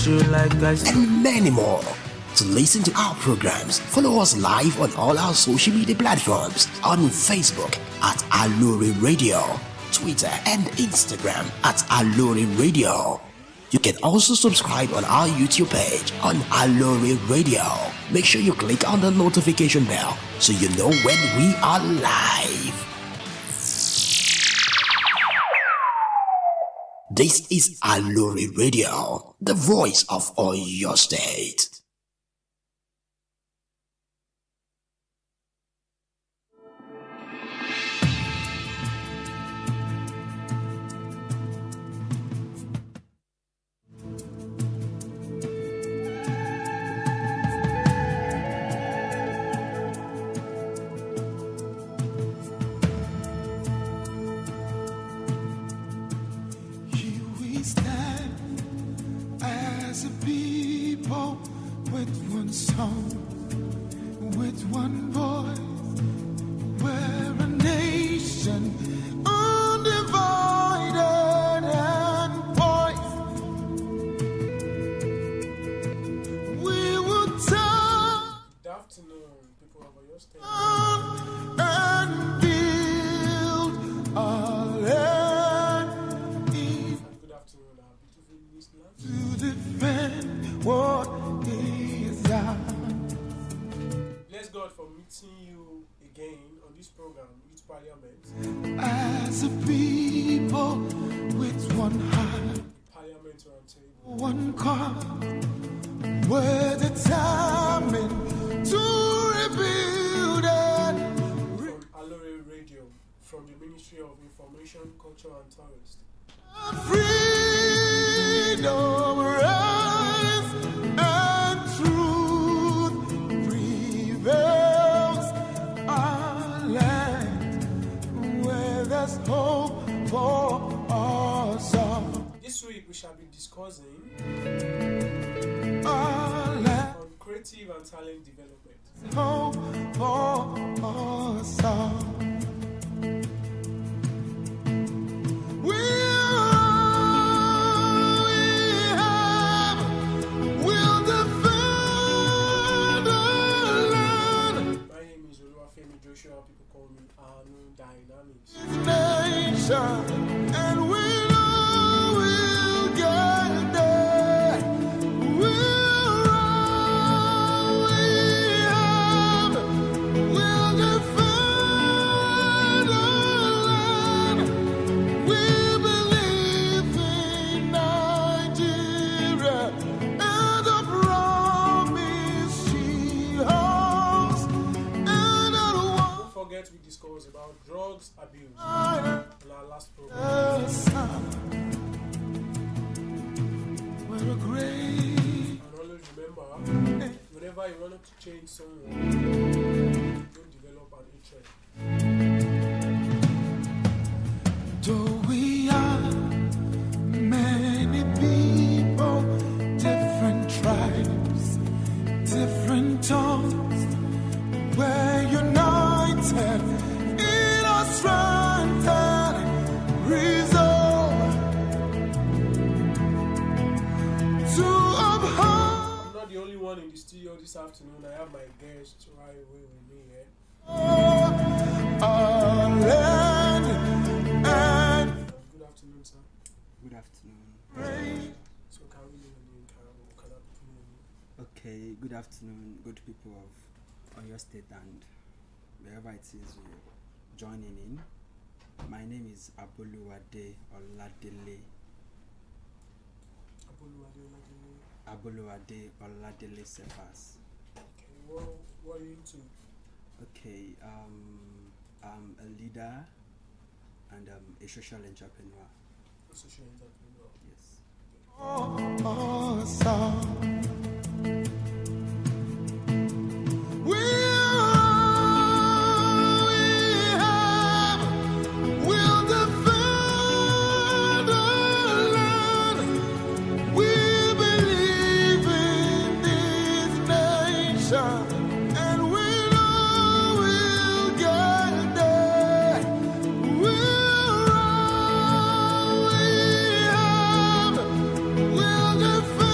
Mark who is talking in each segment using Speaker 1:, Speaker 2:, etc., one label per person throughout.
Speaker 1: and many more. To listen to our programs, follow us live on all our social media platforms on Facebook at Alori Radio, Twitter and Instagram at Alori Radio. You can also subscribe on our YouTube page on Alori Radio. Make sure you click on the notification bell so you know when we are live. This is Alori Radio, the voice of Oyo State.
Speaker 2: As a people with one heart, Parliament Roundtable, one cause, we're determined to rebuild it.
Speaker 3: From Alori Radio, from the Ministry of Information, Culture and Tourist.
Speaker 2: Freedom, rise, and truth prevails. Our land, where there's hope for us all.
Speaker 3: This week we shall be discussing
Speaker 2: Our land,
Speaker 3: on creative and talent development.
Speaker 2: hope for us all. We'll defend our land.
Speaker 3: My name is Joshua. People call me Anu Dynamics.
Speaker 2: Nation, and we know we'll get there. We'll defend our land. We believe in Nigeria and the promise she holds. And
Speaker 3: Don't forget we discussed about drugs abuse in our last program.
Speaker 2: We're a great.
Speaker 3: And always remember, whenever you want to change someone, don't develop an interest.
Speaker 2: Though we are many people, different tribes, different tongues, we're united in our strength and resolve to uphold
Speaker 3: I'm not the only one in the studio this afternoon. I have my guest right away with me here.
Speaker 2: our land and
Speaker 3: Good afternoon, sir.
Speaker 4: Good afternoon.
Speaker 2: rain.
Speaker 3: So can we know your name? Can I put your name?
Speaker 4: Okay, good afternoon, good people of Oyo State and wherever it is you're joining in. My name is Aboluwade Oladele. Aboluwade Oladele Cephas.
Speaker 3: Okay, what are you into?
Speaker 4: Okay, I'm a leader and a social entrepreneur.
Speaker 3: A social entrepreneur.
Speaker 4: Yes.
Speaker 2: We'll defend our land. We believe in this nation, and we know we'll get there. We'll defend.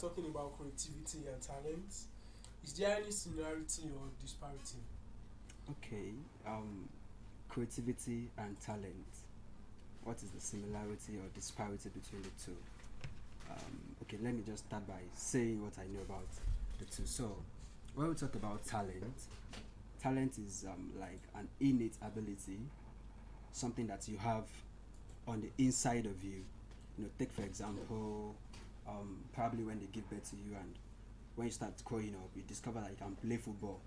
Speaker 3: talking about creativity and talent. Is there any similarity or disparity?
Speaker 4: Okay. Creativity and talent. What is the similarity or disparity between the two? Okay, let me just start by saying what I know about the two. So, when we talk about talent is like an innate ability, something that you have on the inside of you. Take for example, probably when they give birth to you and when you start growing up, you discover that you can play football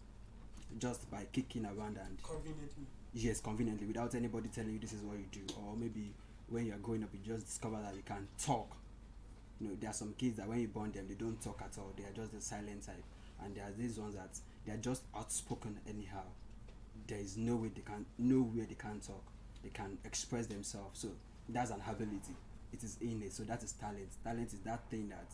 Speaker 4: just by kicking around and
Speaker 3: Conveniently.
Speaker 4: yes, conveniently without anybody telling you this is what you do. Or maybe when you're growing up, you just discover that you can talk. There are some kids that when you born them, they don't talk at all. They are just the silent type, and there are these ones that they are just outspoken anyhow. There is nowhere they can't talk. They can express themselves. So that's an ability. It is innate. So that is talent. Talent is that thing that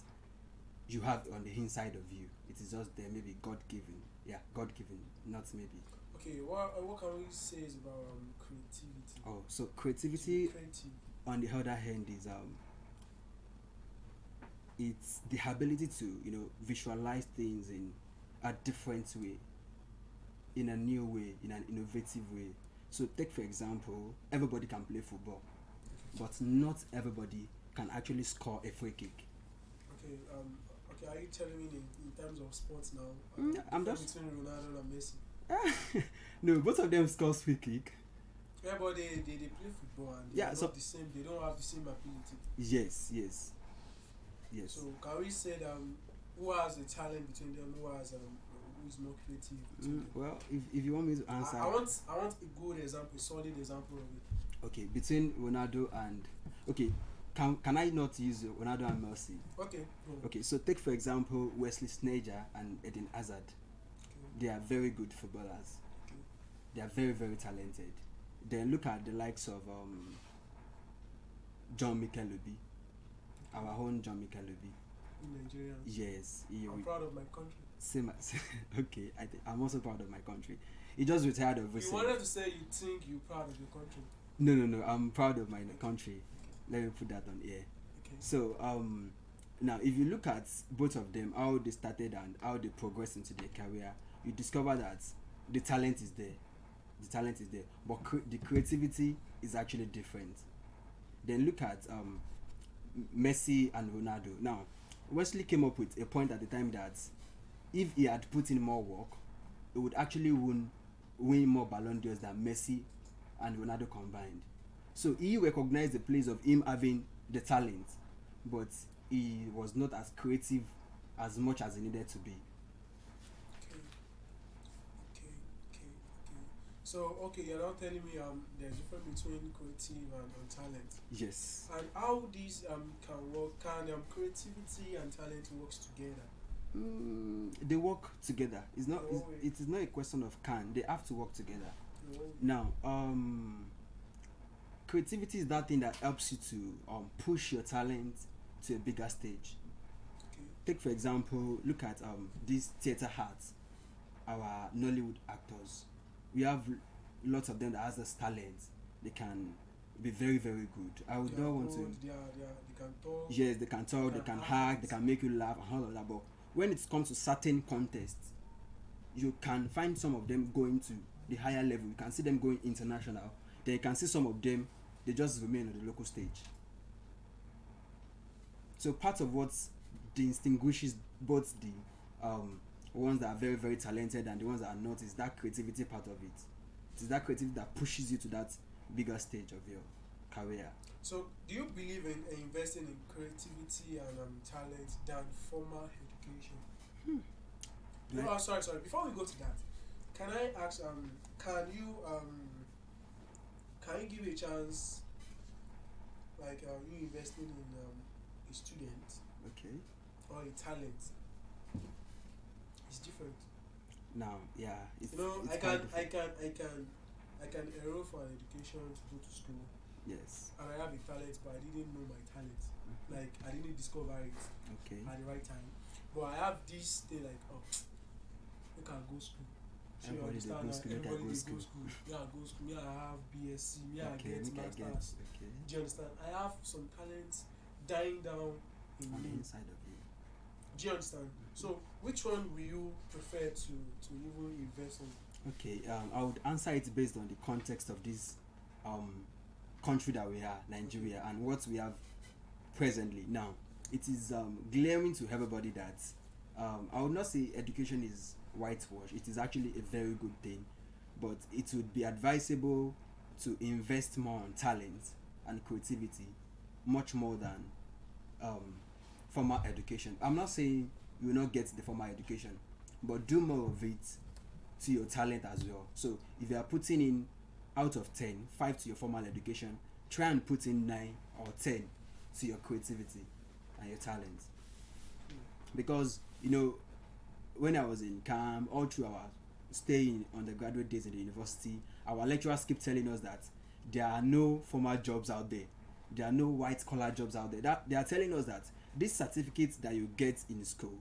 Speaker 4: you have on the inside of you. It is just there, maybe God given. Yeah, God given, not maybe.
Speaker 3: Okay, what can we say is about creativity?
Speaker 4: Oh, so creativity
Speaker 3: Creative.
Speaker 4: on the other hand is it's the ability to visualize things in a different way, in a new way, in an innovative way. So take for example, everybody can play football, but not everybody can actually score a free kick.
Speaker 3: Okay, are you telling me in terms of sports now?
Speaker 4: I'm
Speaker 3: difference
Speaker 4: just
Speaker 3: between Ronaldo and Messi.
Speaker 4: no, both of them score free kick.
Speaker 3: Yeah, but they play football and they
Speaker 4: Yeah,
Speaker 3: are
Speaker 4: so
Speaker 3: not the same. They don't have the same ability.
Speaker 4: yes.
Speaker 3: So can we say that who has a talent between them? Who is more creative between them?
Speaker 4: Well, if you want me to answer,
Speaker 3: I want a good example, a solid example of it.
Speaker 4: okay, between Ronaldo and okay, can I not use Ronaldo and Messi?
Speaker 3: Okay.
Speaker 4: Okay, so take for example Wesley Sneijder and Eden Hazard.
Speaker 3: Okay.
Speaker 4: They are very good footballers.
Speaker 3: Okay.
Speaker 4: They are very, very talented. Then look at the likes of John Mikelubi, our own John Mikelubi.
Speaker 3: Nigerians.
Speaker 4: Yes,
Speaker 3: I'm proud of my country.
Speaker 4: Same as okay, I'm also proud of my country. He just retired of
Speaker 3: You wanted to say you think you're proud of your country.
Speaker 4: No, I'm proud of my country. Let me put that on air.
Speaker 3: Okay.
Speaker 4: So now if you look at both of them, how they started and how they progressed into their career, you discover that the talent is there. But the creativity is actually different. Then look at Messi and Ronaldo. Now Wesley came up with a point at the time that if he had put in more work, he would actually win more Ballon d'Ors than Messi and Ronaldo combined. So he recognized the place of him having the talent, but he was not as creative as much as he needed to be.
Speaker 3: Okay. So you're not telling me there's a difference between creative and talent.
Speaker 4: Yes.
Speaker 3: And how these can work? Can creativity and talent works together?
Speaker 4: They work together. It is not a question of can. They have to work together. Now, creativity is that thing that helps you to push your talent to a bigger stage.
Speaker 3: Okay.
Speaker 4: Take for example, look at these theater arts, our Nollywood actors. We have lots of them that has this talent. They can be very, very good. I would not want to.
Speaker 3: They can talk.
Speaker 4: Yes, they can talk. They can hack. They can make you laugh and all of that. But when it comes to certain contests, you can find some of them going to the higher level. You can see them going international. Then you can see some of them, they just remain on the local stage. So part of what distinguishes both the ones that are very, very talented and the ones that are not is that creativity part of it. It is that creativity that pushes you to that bigger stage of your career.
Speaker 3: So do you believe in investing in creativity and talent than formal education? Sorry. Before we go to that, can I ask? Can you give a chance, like you investing in a student,
Speaker 4: Okay.
Speaker 3: or a talent? It's different.
Speaker 4: Now, yeah, it's, it's
Speaker 3: I
Speaker 4: quite
Speaker 3: can
Speaker 4: different.
Speaker 3: enroll for an education to go to school,
Speaker 4: Yes.
Speaker 3: and I have a talent, but I didn't know my talent. Like I didn't discover it
Speaker 4: Okay.
Speaker 3: at the right time. But I have this thing like, I can go school. So you
Speaker 4: Everybody they
Speaker 3: understand
Speaker 4: go
Speaker 3: that
Speaker 4: school, make I
Speaker 3: everybody
Speaker 4: go
Speaker 3: they
Speaker 4: school.
Speaker 3: go school. Me I go school. Me I have BSc. Me I
Speaker 4: Okay,
Speaker 3: get
Speaker 4: make I
Speaker 3: masters.
Speaker 4: get. Okay.
Speaker 3: Do you understand? I have some talents dying down in
Speaker 4: On the
Speaker 3: me,
Speaker 4: inside of you.
Speaker 3: Do you understand? So which one will you prefer to even invest on?
Speaker 4: Okay, I would answer it based on the context of this country that we are, Nigeria, and what we have presently. Now, it is glaring to everybody that I would not say education is whitewash. It is actually a very good thing, but it would be advisable to invest more on talent and creativity, much more than formal education. I'm not saying you will not get the formal education, but do more of it to your talent as well. So if you are putting in out of 10, 5 to your formal education, try and put in 9 or 10 to your creativity and your talent. Because when I was in CAM, all through our stay in undergraduate days in the university, our lecturers keep telling us that there are no formal jobs out there. There are no white collar jobs out there. That they are telling us that these certificates that you get in school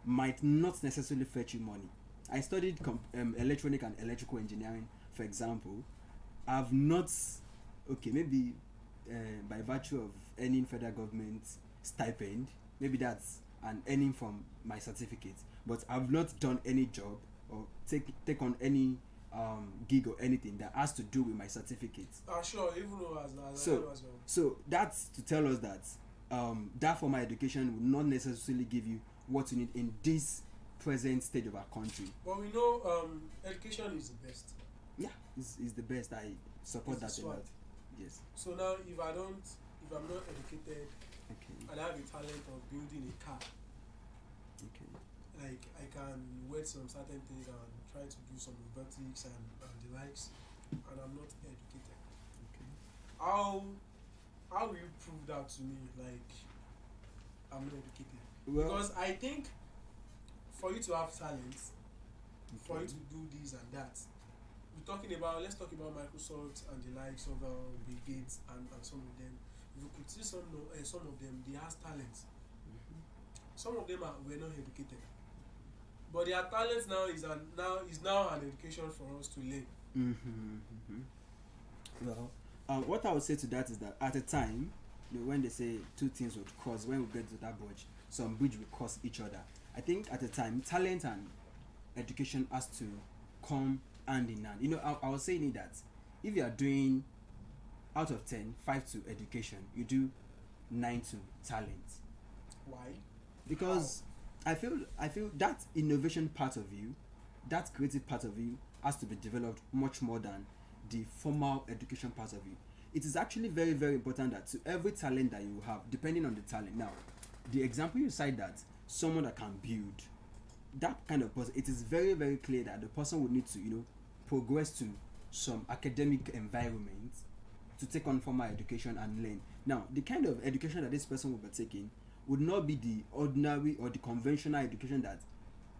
Speaker 4: might not necessarily fetch you money. I studied electronic and electrical engineering, for example. I've not, maybe by virtue of earning federal government stipend, maybe that's an earning from my certificate, but I've not done any job or take on any gig or anything that has to do with my certificate.
Speaker 3: Sure, even though as
Speaker 4: So
Speaker 3: well.
Speaker 4: so that's to tell us that that formal education will not necessarily give you what you need in this present stage of our country.
Speaker 3: But we know education is the best.
Speaker 4: Yeah, is the best. I support
Speaker 3: It's
Speaker 4: that
Speaker 3: the
Speaker 4: a lot.
Speaker 3: sword.
Speaker 4: Yes.
Speaker 3: So now if I'm not educated
Speaker 4: Okay.
Speaker 3: and I have a talent of building a car,
Speaker 4: Okay.
Speaker 3: like I can wait some certain things and try to do some robotics and the likes, and I'm not educated.
Speaker 4: Okay.
Speaker 3: How will you prove that to me? Like I'm not educated?
Speaker 4: Well,
Speaker 3: Because I think for you to have talent, for you
Speaker 4: okay.
Speaker 3: to do this and that, let's talk about Microsoft and the likes of Bill Gates and some of them. If you could see some of them, they have talent. Some of them were not educated, but their talent now is now an education for us to learn.
Speaker 4: Well, what I would say to that is that at a time, when they say two things would cross, when we get to that bridge, some bridge will cross each other. I think at the time, talent and education has to come hand in hand. I was saying that if you are doing out of 10, 5 to education, you do 9 to talent.
Speaker 3: Why?
Speaker 4: Because I feel that innovation part of you, that creative part of you, has to be developed much more than the formal education part of you. It is actually very, very important that to every talent that you have, depending on the talent. Now, the example you cite, that someone that can build, that kind of person, it is very, very clear that the person would need to progress to some academic environment to take on formal education and learn. Now, the kind of education that this person will be taking would not be the ordinary or the conventional education that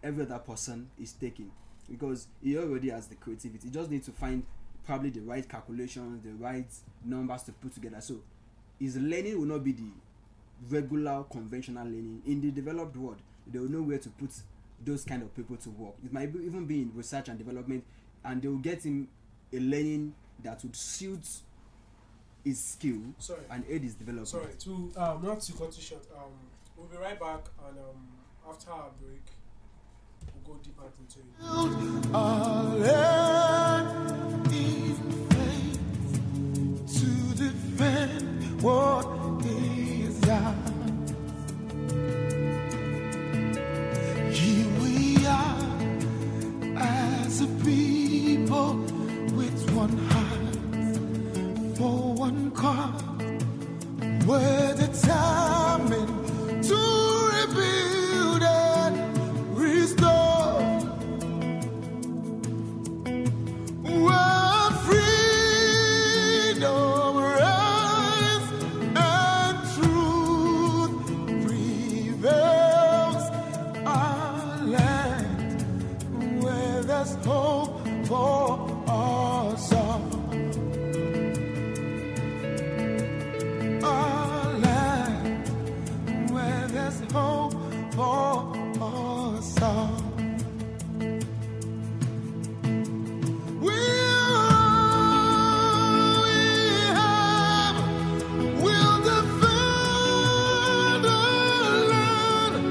Speaker 4: every other person is taking, because he already has the creativity. He just needs to find probably the right calculations, the right numbers to put together. So his learning will not be the regular conventional learning. In the developed world, they will know where to put those kind of people to work. It might even be in research and development, and they will get him a learning that would suit his skill and aid his development.
Speaker 3: Sorry, to not to cut you short. We'll be right back, and after our break, we'll go deeper into it.
Speaker 2: Our land in faith to defend what is ours. Here we are as a people with one heart for one cause. We're determined to rebuild and restore. Where freedom reigns and truth prevails. Our land where there's hope for us all. Our land where there's hope for us all. We'll defend our land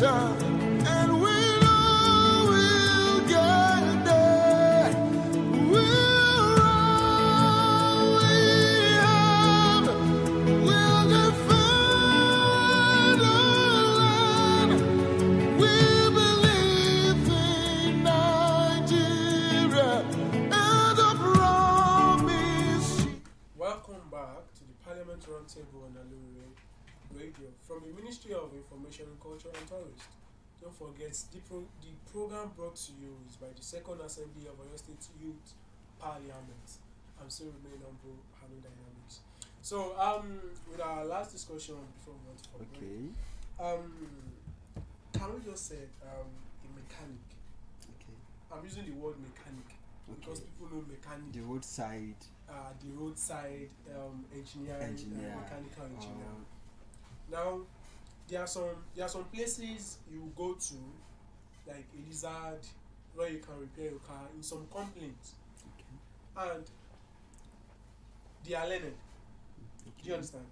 Speaker 2: and we know we'll get there. We'll run, we have, we'll defend our land. We believe in Nigeria and the promise.
Speaker 3: Welcome back to the Parliament Roundtable on Aluri Radio from the Ministry of Information, Culture and Tourism. Don't forget, the program brought to you is by the Second Assembly of Oyo State Youth Parliament. I'm still remaining humble, handling dynamics. So, with our last discussion before we went for break, can we just say a mechanic?
Speaker 4: Okay.
Speaker 3: I'm using the word mechanic because people know mechanic.
Speaker 4: The roadside
Speaker 3: Engineering, mechanical engineering. Now, there are some places you go to, like Elizad, where you can repair your car in some complaints, and they are learned. Do you understand?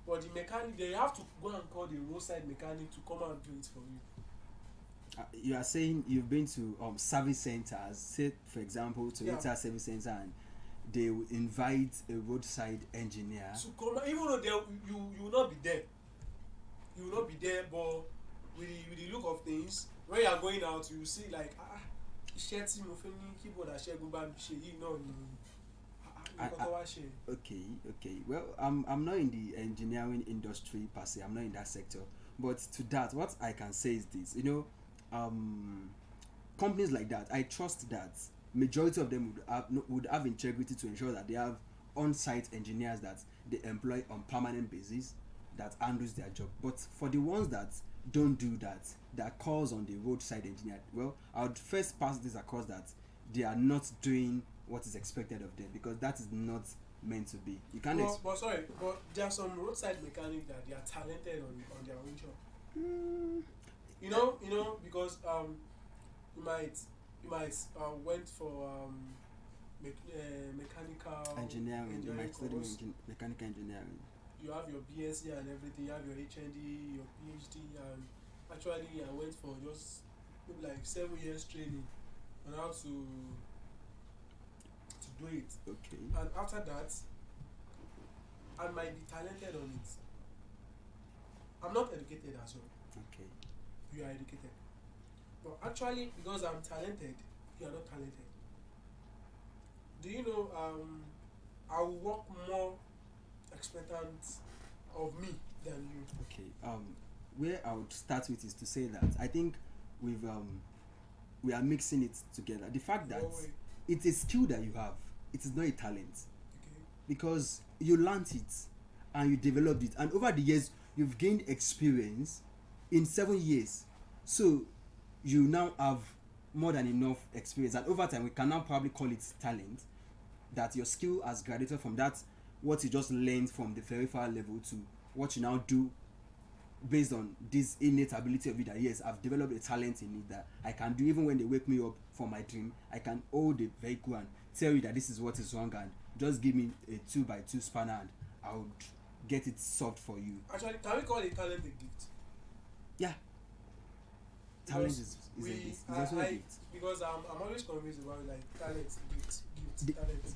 Speaker 3: But the mechanic, they have to go and call the roadside mechanic to come and do it for you.
Speaker 4: You are saying you've been to service centers, say for example Toyota service center, and they will invite a roadside engineer
Speaker 3: to come, even though you will not be there. You will not be there, but with the look of things, when you are going out, you will see like iṣẹ́ tí mo fẹ́ ní keyboard àṣẹ́gun bá mi ṣe yìí náà ni nǹkan tó wá ṣe.
Speaker 4: Okay. Well, I'm not in the engineering industry per se. I'm not in that sector. But to that, what I can say is this: companies like that, I trust that majority of them would have integrity to ensure that they have on-site engineers that they employ on permanent basis that handles their job. But for the ones that don't do that calls on the roadside engineer, well, I would first pass this across that they are not doing what is expected of them, because that is not meant to be. You can't.
Speaker 3: But there are some roadside mechanics that they are talented on their own job. You know, because you might went for mechanical
Speaker 4: engineering. You might study
Speaker 3: course.
Speaker 4: mechanical engineering.
Speaker 3: You have your BSc and everything, you have your HND, your PhD, and actually I went for just maybe like 7 years training on how to do it.
Speaker 4: Okay.
Speaker 3: And after that, I might be talented on it. I'm not educated as well.
Speaker 4: Okay.
Speaker 3: You are educated. But actually, because I'm talented, you are not talented. Do you know, I will work more expectant of me than you.
Speaker 4: Okay. Where I would start with is to say that I think we are mixing it together. The fact that it's a skill that you have, it is not a talent.
Speaker 3: Okay.
Speaker 4: Because you learnt it and you developed it, and over the years you've gained experience in 7 years. So you now have more than enough experience, and over time we can now probably call it talent, that your skill has graduated from that what you just learned from the very far level to what you now do based on this innate ability of it, that yes, I've developed a talent in it that I can do. Even when they wake me up for my dream, I can hold the vehicle and tell you that this is what is wrong, and just give me a 2x2 spanner and I would get it solved for you.
Speaker 3: Actually, can we call a talent a gift?
Speaker 4: Yeah. Talent is also a gift.
Speaker 3: Because I'm always convinced about like talent, gift, talent.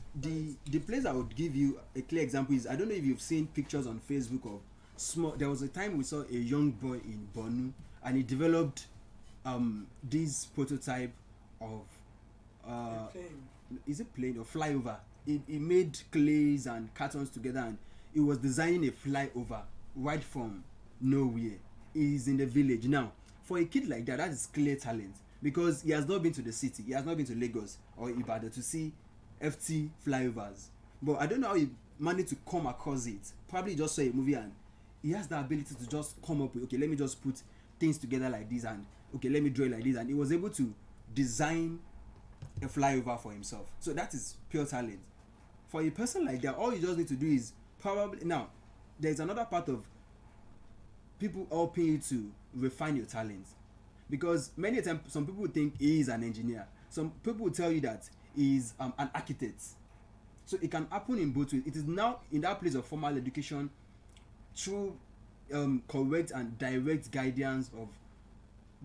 Speaker 4: The place I would give you a clear example is, I don't know if you've seen pictures on Facebook of there was a time we saw a young boy in Borno, and he developed this prototype of is it plane or flyover. He made clays and cartons together, and he was designing a flyover right from nowhere. He's in the village now. For a kid like that, that is clear talent, because he has not been to the city, he has not been to Lagos or Ibadan to see FT flyovers. But I don't know how he managed to come across it. Probably just saw a movie and he has the ability to just come up with, okay, let me just put things together like this, and okay, let me draw it like this, and he was able to design a flyover for himself. So that is pure talent. For a person like that, all you just need to do is probably, now there's another part of people helping you to refine your talent, because many times some people think he is an engineer, some people will tell you that he is an architect. So it can happen in both ways. It is now in that place of formal education, through correct and direct guidance of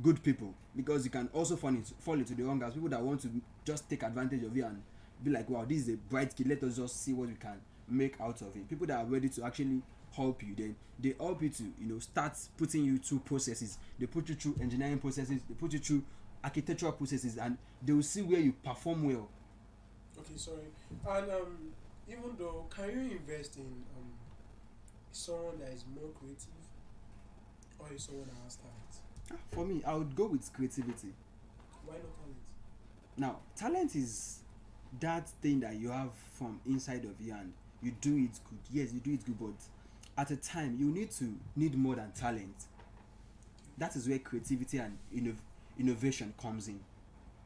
Speaker 4: good people, because you can also fall into the wrong hands. People that want to just take advantage of you and be like, wow, this is a bright kid, let us just see what we can make out of it. People that are ready to actually help you, then they help you to, you know, start putting you through processes. They put you through engineering processes, they put you through architectural processes, and they will see where you perform well.
Speaker 3: Okay, sorry. And even though, can you invest in someone that is more creative or is someone that has talent?
Speaker 4: For me, I would go with creativity.
Speaker 3: Why not talent?
Speaker 4: Now, talent is that thing that you have from inside of you and you do it good. Yes, you do it good, but at a time you need more than talent. That is where creativity and innovation comes in.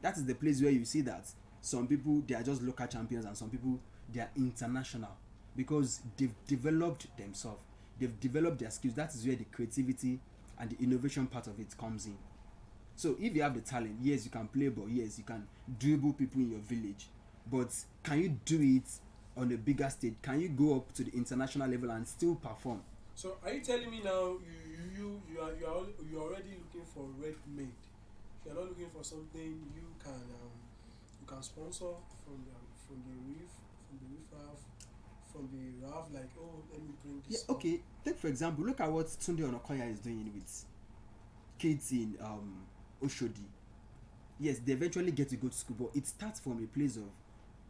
Speaker 4: That is the place where you see that some people, they are just local champions, and some people, they are international, because they've developed themselves, they've developed their skills. That is where the creativity and the innovation part of it comes in. So if you have the talent, yes, you can play ball, yes, you can dribble people in your village, but can you do it on a bigger stage? Can you go up to the international level and still perform?
Speaker 3: So are you telling me now you are already looking for ready-made? You're not looking for something you can sponsor from the RAF, like, oh, let me bring this.
Speaker 4: Yeah, okay. Take for example, look at what Tunde Onakoya is doing with kids in Oshodi. Yes, they eventually get to go to school, but it starts from a place of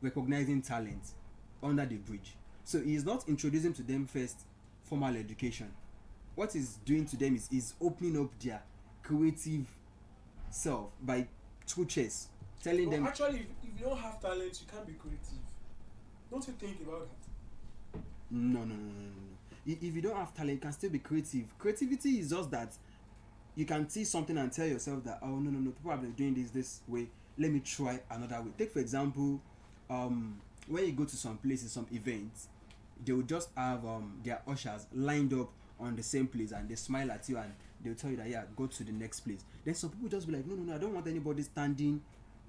Speaker 4: recognizing talent under the bridge. So he is not introducing to them first formal education. What he's doing to them is opening up their creative self by through chess, telling
Speaker 3: But
Speaker 4: them.
Speaker 3: actually, if you don't have talent, you can't be creative. Don't you think about that?
Speaker 4: No. If you don't have talent, you can still be creative. Creativity is just that you can see something and tell yourself that, oh, no, people have been doing this way, let me try another way. Take for example, when you go to some places, some events, they will just have their ushers lined up on the same place, and they smile at you and they'll tell you that, yeah, go to the next place. Then some people just be like, no, I don't want anybody standing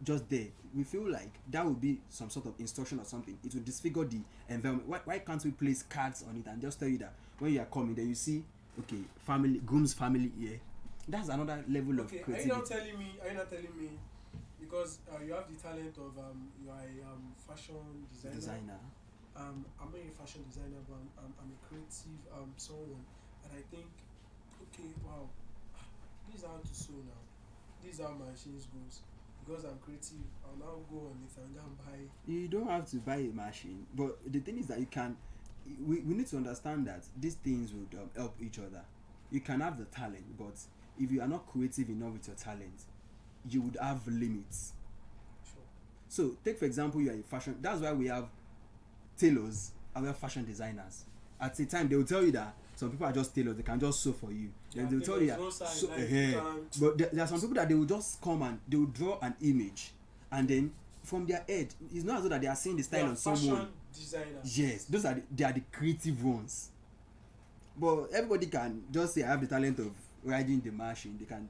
Speaker 4: just there. We feel like that would be some sort of instruction or something. It will disfigure the environment. Why can't we place cards on it and just tell you that when you are coming, then you see, okay, groom's family here. That's another level of creativity.
Speaker 3: Are you not telling me because you have the talent of you are a fashion designer. I'm not a fashion designer, but I'm a creative someone, and I think, okay, wow, this is how to sew now. This is how my machines goes. Because I'm creative, I'll now go on it and go and buy.
Speaker 4: You don't have to buy a machine, but the thing is that you can. We need to understand that these things would help each other. You can have the talent, but if you are not creative enough with your talent, you would have limits.
Speaker 3: Sure.
Speaker 4: So take for example, you are a fashion. That's why we have tailors and we have fashion designers. At the time, they will tell you that some people are just tailors; they can just sew for you.
Speaker 3: Yeah,
Speaker 4: Then they will tell you that. But there are some people that they will just come and they will draw an image, and then from their head, it's not as though that they are seeing the style on someone.
Speaker 3: Fashion designers.
Speaker 4: Yes, they are the creative ones. But everybody can just say, I have the talent of riding the machine. They can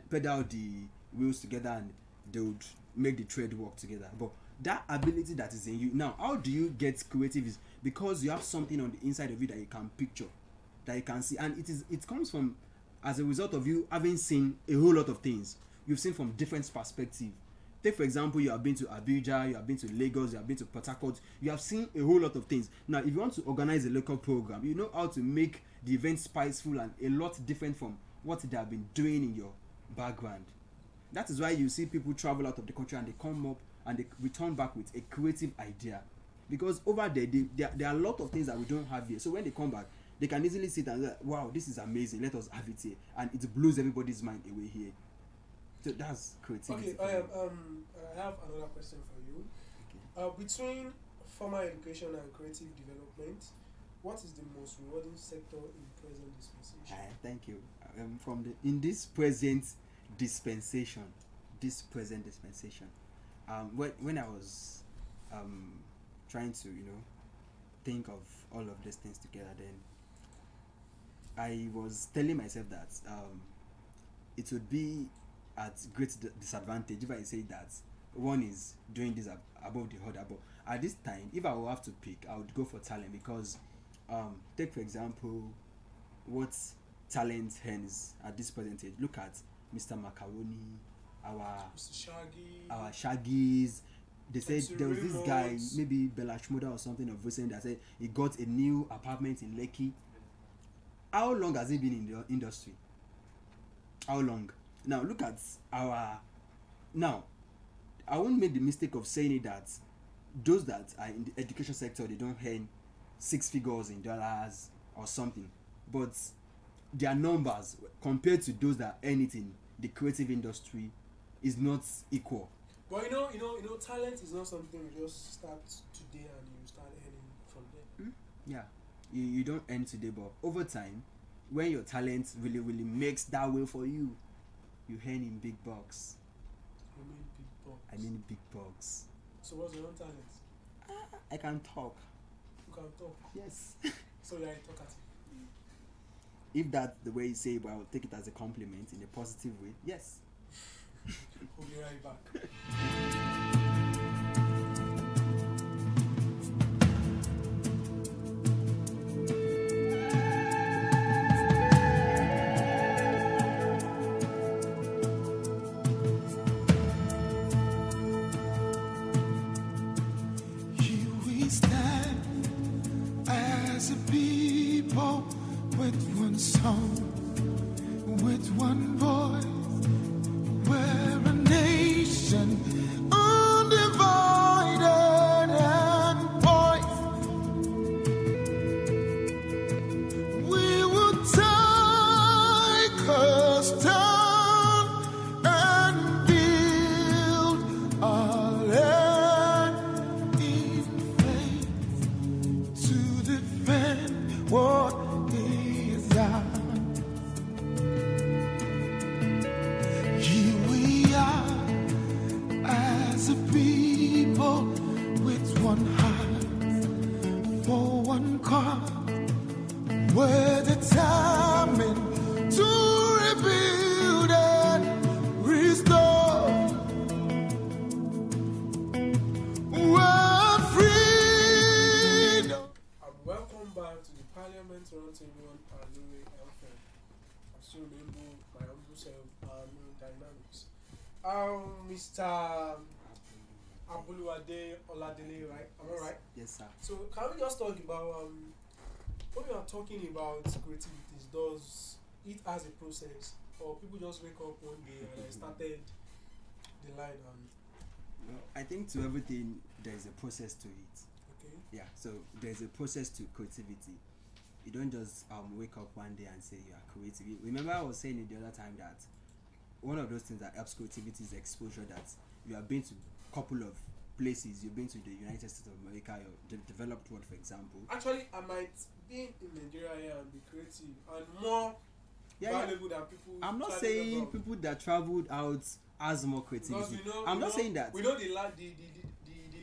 Speaker 4: pedal the wheels together and they would make the thread work together. But that ability that is in you now, how do you get creative? Is because you have something on the inside of you that you can picture, that you can see, and it comes from as a result of you having seen a whole lot of things. You've seen from different perspectives. Take for example, you have been to Abuja, you have been to Lagos, you have been to Port Harcourt. You have seen a whole lot of things. Now, if you want to organize a local program, you know how to make the event spiceful and a lot different from what they have been doing in your background. That is why you see people travel out of the country and they come up and they return back with a creative idea, because over there there are a lot of things that we don't have here. So when they come back, they can easily sit and say, wow, this is amazing, let us have it here, and it blows everybody's mind away here. So that's creativity.
Speaker 3: Okay, I have another question for you. Okay. Between formal education and creative development, what is the most rewarding sector in present dispensation?
Speaker 4: Thank you. In this present dispensation, when I was trying to think of all of these things together, then I was telling myself that it would be at great disadvantage if I say that one is doing this above the other. But at this time, if I will have to pick, I would go for talent, because take for example what talent hands at this present age. Look at Mr. Macaroni,
Speaker 3: Mr. Shaggy.
Speaker 4: our Shaggies. They said
Speaker 3: MC
Speaker 4: there was this guy,
Speaker 3: Reynolds.
Speaker 4: maybe Bella Shmurda or something of recent, that said he got a new apartment in Lekki. How long has he been in the industry? How long? Now look at now I won't make the mistake of saying it that those that are in the education sector, they don't earn 6 figures in dollars or something, but their numbers compared to those that earn it in the creative industry is not equal.
Speaker 3: But talent is not something you just start today and you start earning from there.
Speaker 4: Yeah, you don't earn today, but over time, when your talent really makes that way for you, you earn in big bucks.
Speaker 3: You mean big bucks.
Speaker 4: I mean big bucks.
Speaker 3: So what's your own talent?
Speaker 4: I can talk.
Speaker 3: You can talk.
Speaker 4: Yes.
Speaker 3: So you're a talkative.
Speaker 4: If that's the way you say it, but I will take it as a compliment in a positive way. Yes.
Speaker 3: We'll be right back.
Speaker 2: Here we stand as a people with one song, with one voice. We're a nation undivided and poised. We will take us down and build our land in faith to defend what is ours. Here we are as a people with one heart for one cause. We're determined to rebuild and restore. World freedom.
Speaker 3: And welcome back to the Parliament Roundtable on Alure FM. I'm still remember my humble self, Dynamics. Mr. Abuluwade Oladele, right? Am I right?
Speaker 4: Yes, sir.
Speaker 3: So can we just talk about when we are talking about creativities, does it has a process or people just wake up one day and I started the line and
Speaker 4: Well, I think to everything there is a process to it.
Speaker 3: okay?
Speaker 4: Yeah, so there's a process to creativity. You don't just wake up one day and say you are creative. Remember I was saying it the other time that one of those things that helps creativity is exposure, that you have been to a couple of places. You've been to the United States of America, or the developed world, for example.
Speaker 3: Actually, I might be in Nigeria here and be creative and more valuable than people.
Speaker 4: I'm not
Speaker 3: traveling
Speaker 4: saying
Speaker 3: abroad.
Speaker 4: people that traveled out has more
Speaker 3: Because
Speaker 4: creativity. I'm not saying that.
Speaker 3: We know the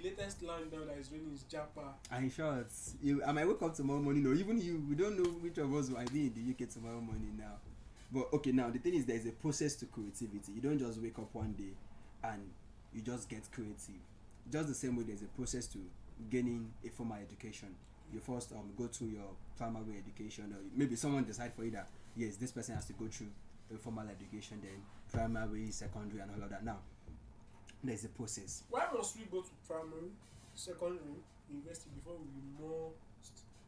Speaker 3: latest land now that is raining is Japa.
Speaker 4: And in short, I might wake up tomorrow morning, or even you, we don't know which of us might be in the UK tomorrow morning now. But okay, now the thing is, there's a process to creativity. You don't just wake up one day and you just get creative. Just the same way there's a process to gaining a formal education. You first go through your primary education, or maybe someone decide for you that yes, this person has to go through a formal education, then primary, secondary, and all of that. Now, there's a process.
Speaker 3: Why must we go to primary, secondary, university before we be more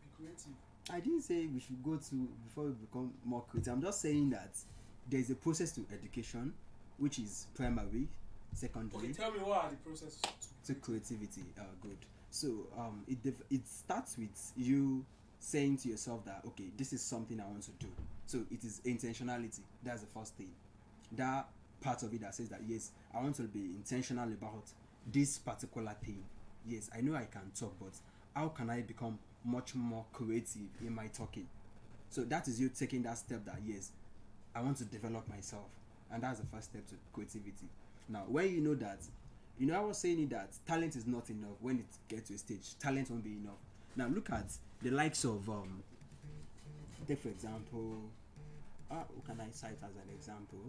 Speaker 3: be creative?
Speaker 4: I didn't say we should go to before we become more creative. I'm just saying that there's a process to education, which is primary, secondary,
Speaker 3: Okay, tell me what are the processes
Speaker 4: to creativity. Good. So it starts with you saying to yourself that okay, this is something I want to do. So it is intentionality. That's the first thing. That part of it that says that yes, I want to be intentional about this particular thing. Yes, I know I can talk, but how can I become much more creative in my talking? So that is you taking that step that yes, I want to develop myself, and that's the first step to creativity. Now, when you know that, I was saying it that talent is not enough. When it gets to a stage, talent won't be enough. Now look at the likes of take for example, who can I cite as an example?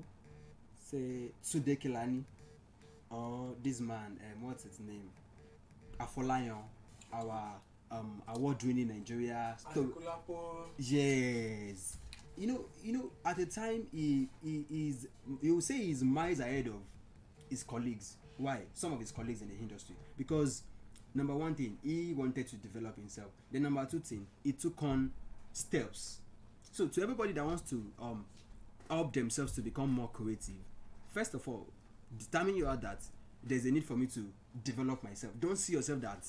Speaker 4: Say Tsude Kelani, or this man, what's his name? Afolayan, our award-winning Nigeria.
Speaker 3: Anikulapo.
Speaker 4: Yes, At the time he will say he's miles ahead of his colleagues. Why? Some of his colleagues in the industry. Because number one thing, he wanted to develop himself. The number two thing, he took on steps. So to everybody that wants to help themselves to become more creative, first of all, determine you out that there's a need for me to develop myself. Don't see yourself that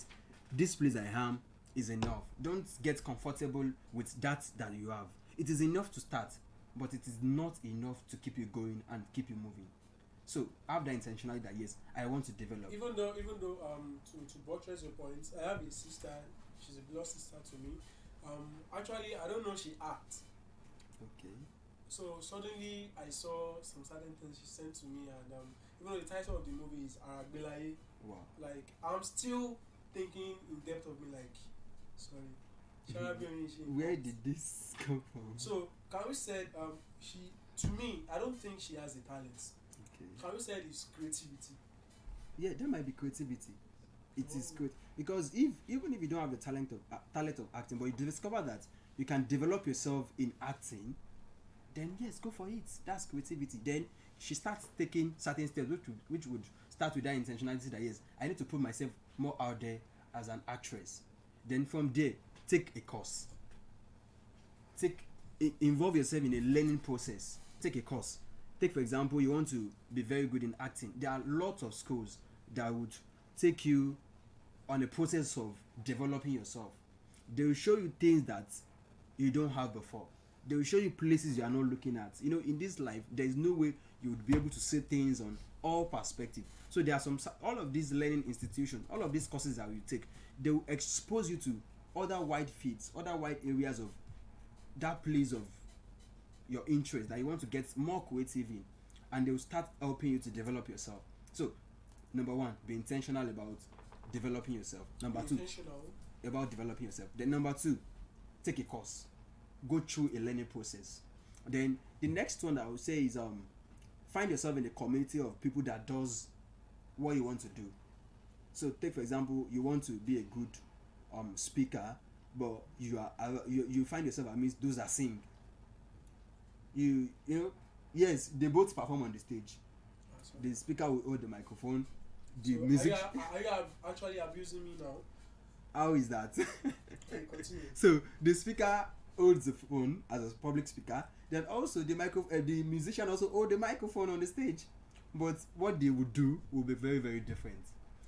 Speaker 4: this place I am is enough. Don't get comfortable with that you have. It is enough to start, but it is not enough to keep you going and keep you moving. So have the intentionality that yes, I want to develop.
Speaker 3: Even though to buttress your points, I have a sister. She's a blood sister to me. Actually, I don't know she acts.
Speaker 4: Okay.
Speaker 3: So suddenly I saw some certain things she sent to me, and even though the title of the movie is Aragbelaye,
Speaker 4: Wow.
Speaker 3: like I'm still thinking in depth of me, like, sorry,
Speaker 4: Where did this come from?
Speaker 3: So can we say she, to me, I don't think she has the talent.
Speaker 4: Okay.
Speaker 3: Can we say it's creativity?
Speaker 4: Yeah, there might be creativity. It is good because even if you don't have the talent of acting, but you discover that you can develop yourself in acting, then yes, go for it. That's creativity. Then she starts taking certain steps, which would start with that intentionality that yes, I need to put myself more out there as an actress. Then from there, take a course. Involve yourself in a learning process. Take a course. Take, for example, you want to be very good in acting. There are lots of schools that would take you on a process of developing yourself. They will show you things that you don't have before. They will show you places you are not looking at. In this life, there is no way you would be able to see things on all perspectives. So there are all of these learning institutions, all of these courses that you take, they will expose you to other wide fields, other wide areas of that place of your interest that you want to get more creative in, and they will start helping you to develop yourself. So number one, be intentional about developing yourself. Number two, about developing yourself. Then number two, take a course, go through a learning process. Then the next one that I would say is find yourself in a community of people that does what you want to do. So take, for example, you want to be a good speaker, but you find yourself amidst those that sing. Yes, they both perform on the stage. The speaker will hold the microphone. The music.
Speaker 3: Are you actually abusing me now?
Speaker 4: How is that?
Speaker 3: Okay, continue.
Speaker 4: So the speaker holds the phone as a public speaker. Then also the musician also holds the microphone on the stage. But what they would do will be very, very different.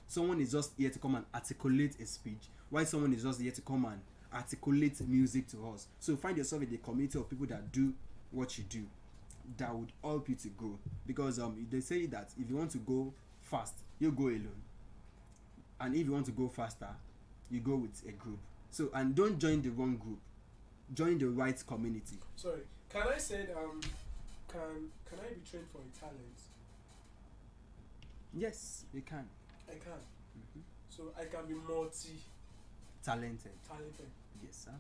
Speaker 4: Someone is just here to come and articulate a speech, while someone is just here to come and articulate music to us. So find yourself in the community of people that do what you do. That would help you to grow. Because they say that if you want to go fast, you go alone. And if you want to go faster, you go with a group. So, and don't join the wrong group. Join the right community.
Speaker 3: Sorry, can I say can I be trained for a talent?
Speaker 4: Yes, you can.
Speaker 3: I can.
Speaker 4: Mm-hmm.
Speaker 3: So I can be
Speaker 4: Talented. Yes, sir.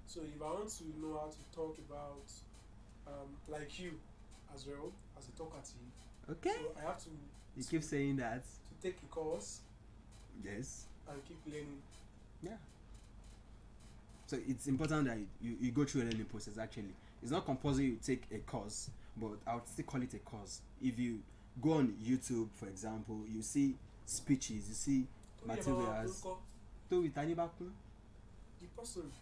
Speaker 3: So if I want to know how to talk about like you as well as a talkative,
Speaker 4: Okay.
Speaker 3: so I have to
Speaker 4: You keep saying that.
Speaker 3: to take a course
Speaker 4: Yes.
Speaker 3: and keep learning.
Speaker 4: Yeah. So it's important that you go through a learning process. Actually, it's not compulsory you take a course, but I would still call it a course. If you go on YouTube, for example, you see speeches, you see materials.
Speaker 3: The person.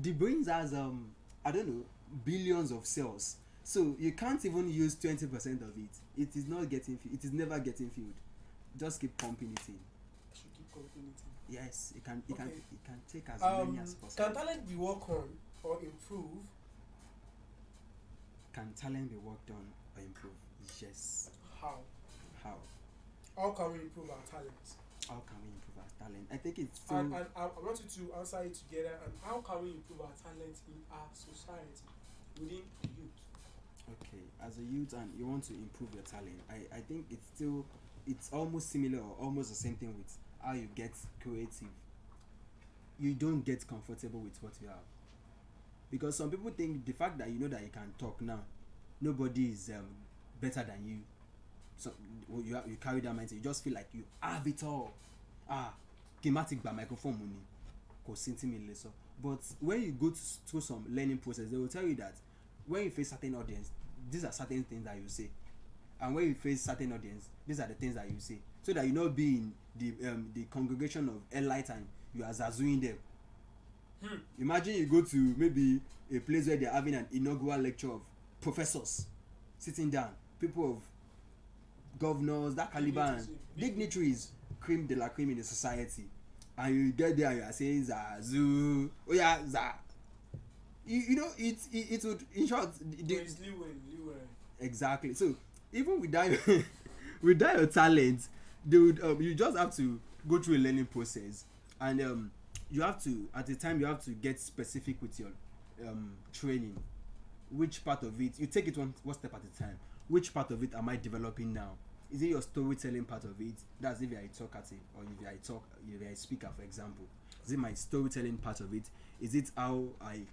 Speaker 4: The brain has I don't know, billions of cells. So you can't even use 20% of it. It is not getting. It is never getting filled. Just keep pumping it in.
Speaker 3: I should keep pumping it in.
Speaker 4: Yes, it can take as many as possible.
Speaker 3: Can talent be worked on or improved?
Speaker 4: Can talent be worked on or improved? Yes.
Speaker 3: How?
Speaker 4: How
Speaker 3: Can we improve our talent?
Speaker 4: How can we improve our talent? I think it's still.
Speaker 3: And I want you to answer it together. And how can we improve our talent in our society within the youth?
Speaker 4: Okay, as a youth and you want to improve your talent, I think it's almost similar or almost the same thing with how you get creative. You don't get comfortable with what you have, because some people think the fact that you know that you can talk now, nobody is better than you. So you carry that mindset. You just feel like you have it all. Kimatic by microphone money. But when you go through some learning process, they will tell you that when you face certain audience, these are certain things that you say, and when you face certain audience, these are the things that you say, so that you not be in the congregation of elite and you are zazooing them. Imagine you go to maybe a place where they are having an inaugural lecture of professors sitting down, people of governors, that caliber, and dignitaries, cream de la cream in the society, and you get there and you are saying zazoo, oh yeah, za. You know, it would, in short,
Speaker 3: It's leeway.
Speaker 4: exactly. So even without without your talent, they would you just have to go through a learning process, and you have to, at the time, you have to get specific with your training. Which part of it, you take it one step at a time. Which part of it am I developing now? Is it your storytelling part of it? That's if you are a talker, or if you are a speaker, for example. Is it my storytelling part of it? Is it how I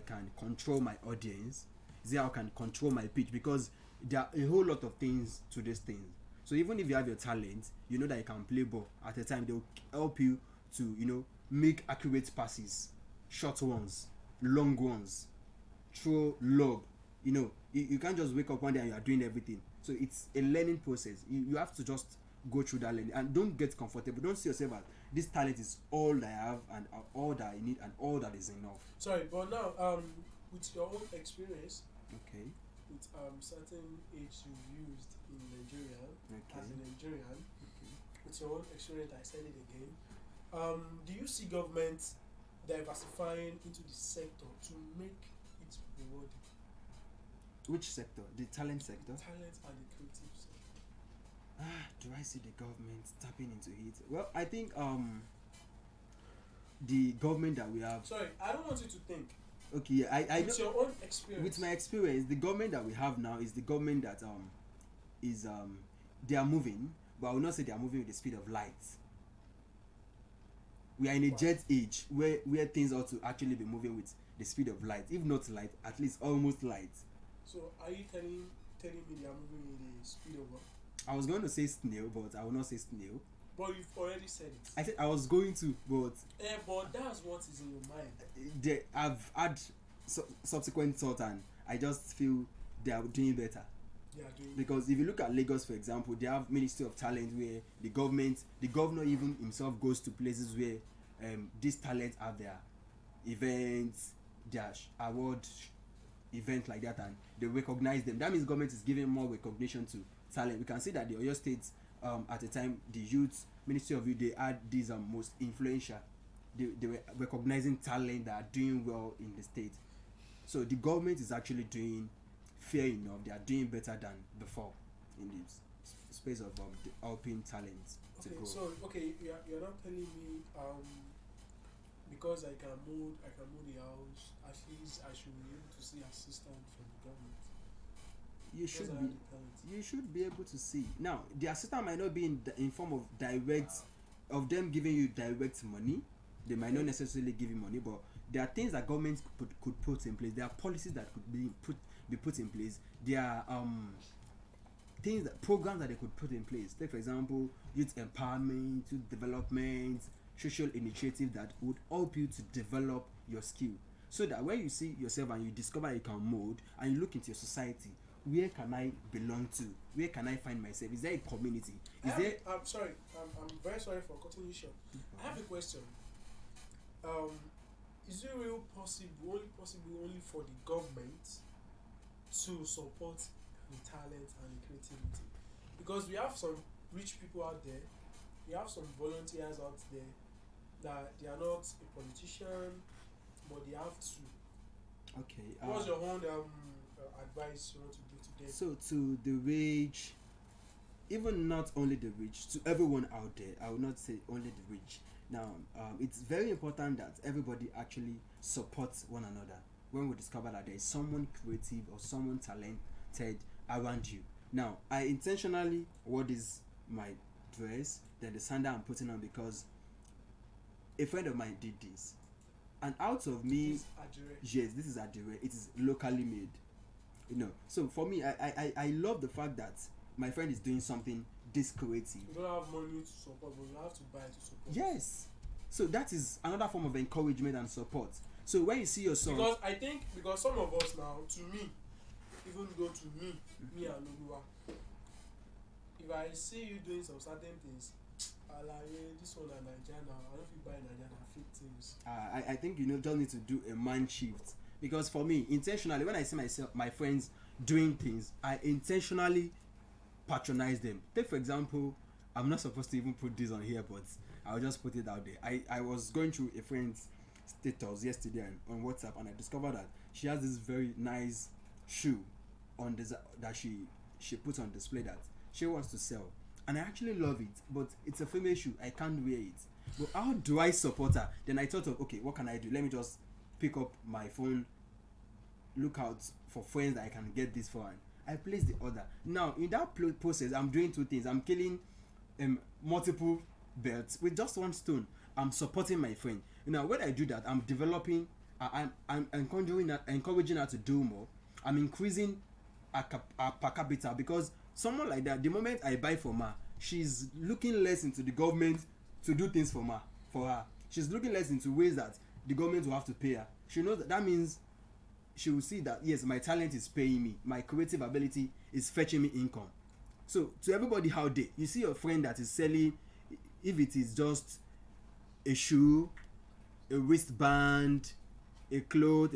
Speaker 4: can control my audience? Is it how I can control my pitch? Because there are a whole lot of things to this thing. So even if you have your talent, you know that you can play ball. At the time, they will help you to, you know, make accurate passes, short ones, long ones, throw lob. You know, you can't just wake up one day and you are doing everything. So it's a learning process. You have to just go through that learning, and don't get comfortable. Don't see yourself as this talent is all that I have and all that I need and all that is enough.
Speaker 3: Sorry, but now with your own experience,
Speaker 4: Okay.
Speaker 3: with certain age you've used in Nigeria,
Speaker 4: Okay.
Speaker 3: as a Nigerian,
Speaker 4: Okay.
Speaker 3: with your own experience, I said it again. Do you see government diversifying into the sector to make it rewarding?
Speaker 4: Which sector? The talent sector?
Speaker 3: Talent and the creative sector.
Speaker 4: Do I see the government tapping into it? Well, I think the government that we have.
Speaker 3: Sorry, I don't want you to think.
Speaker 4: Okay, I
Speaker 3: With
Speaker 4: know.
Speaker 3: your own experience.
Speaker 4: With my experience, the government that we have now is the government that is they are moving, but I will not say they are moving with the speed of light. We are in a jet age where things ought to actually be moving with the speed of light, if not light, at least almost light.
Speaker 3: So are you telling me they are moving with the speed of what?
Speaker 4: I was going to say snail, but I will not say snail.
Speaker 3: But you've already said it.
Speaker 4: I said I was going to, but
Speaker 3: But that's what is in your mind.
Speaker 4: I've had subsequent thought, and I just feel they are doing better.
Speaker 3: They are doing
Speaker 4: Because if you look at Lagos, for example, they have Ministry of Talent, where the governor even himself goes to places where these talents have their events, their award events like that, and they recognize them. That means government is giving more recognition to talent. We can see that the Oyo State, at the time, the youth Ministry of Youth, they had these most influential. They were recognizing talent that are doing well in the state. So the government is actually doing fair enough. They are doing better than before in the space of helping talents to grow.
Speaker 3: So you're not telling me because I can move the house, at least I should be able to see assistance from the government.
Speaker 4: You should be able to see. Now, the assistance might not be in form of direct, of them giving you direct money. They might not necessarily give you money, but there are things that governments could put in place. There are policies that could be put in place. There are programs that they could put in place. Take, for example, youth empowerment, youth development, social initiative that would help you to develop your skill, so that when you see yourself and you discover you can mold, and you look into your society, where can I belong to? Where can I find myself? Is there a community? I'm
Speaker 3: very sorry for cutting you short. I have a question. Is it really possible only for the government to support the talent and the creativity? Because we have some rich people out there, we have some volunteers out there that they are not a politician, but they have to.
Speaker 4: Okay.
Speaker 3: What's your own advice you want to give to them?
Speaker 4: So to the rich, even not only the rich, to everyone out there, I will not say only the rich. Now, it's very important that everybody actually supports one another when we discover that there is someone creative or someone talented around you. Now, I intentionally wore this my dress, then the sandal I'm putting on, because a friend of mine did this, and out of me, yes, this is Adire. It is locally made, you know. So for me, I love the fact that my friend is doing something this creative.
Speaker 3: You don't have money to support, but you have to buy to support.
Speaker 4: Yes. So that is another form of encouragement and support. So when you see your son,
Speaker 3: because I think because some of us now, to me, even though to me and Olua, if I see you doing some certain things, I like this one and Nigeria now. I don't feel buy Nigeria fake things.
Speaker 4: I think you just need to do a mind shift, because for me, intentionally, when I see my friends doing things, I intentionally patronize them. Take for example, I'm not supposed to even put this on here, but I'll just put it out there. I was going through a friend's status yesterday on WhatsApp, and I discovered that she has this very nice shoe on that she puts on display that she wants to sell, and I actually love it, but it's a female shoe. I can't wear it. But how do I support her? Then I thought of, okay, what can I do? Let me just pick up my phone, look out for friends that I can get this for, and I place the order. Now in that process, I'm doing two things. I'm killing multiple birds with just one stone. I'm supporting my friend. Now when I do that, I'm developing. I'm encouraging her to do more. I'm increasing her per capita, because someone like that, the moment I buy from her, she's looking less into the government to do things for her. She's looking less into ways that the government will have to pay her. She knows that means she will see that yes, my talent is paying me, my creative ability is fetching me income. So to everybody out there, you see your friend that is selling, if it is just a shoe, a wristband, a cloth,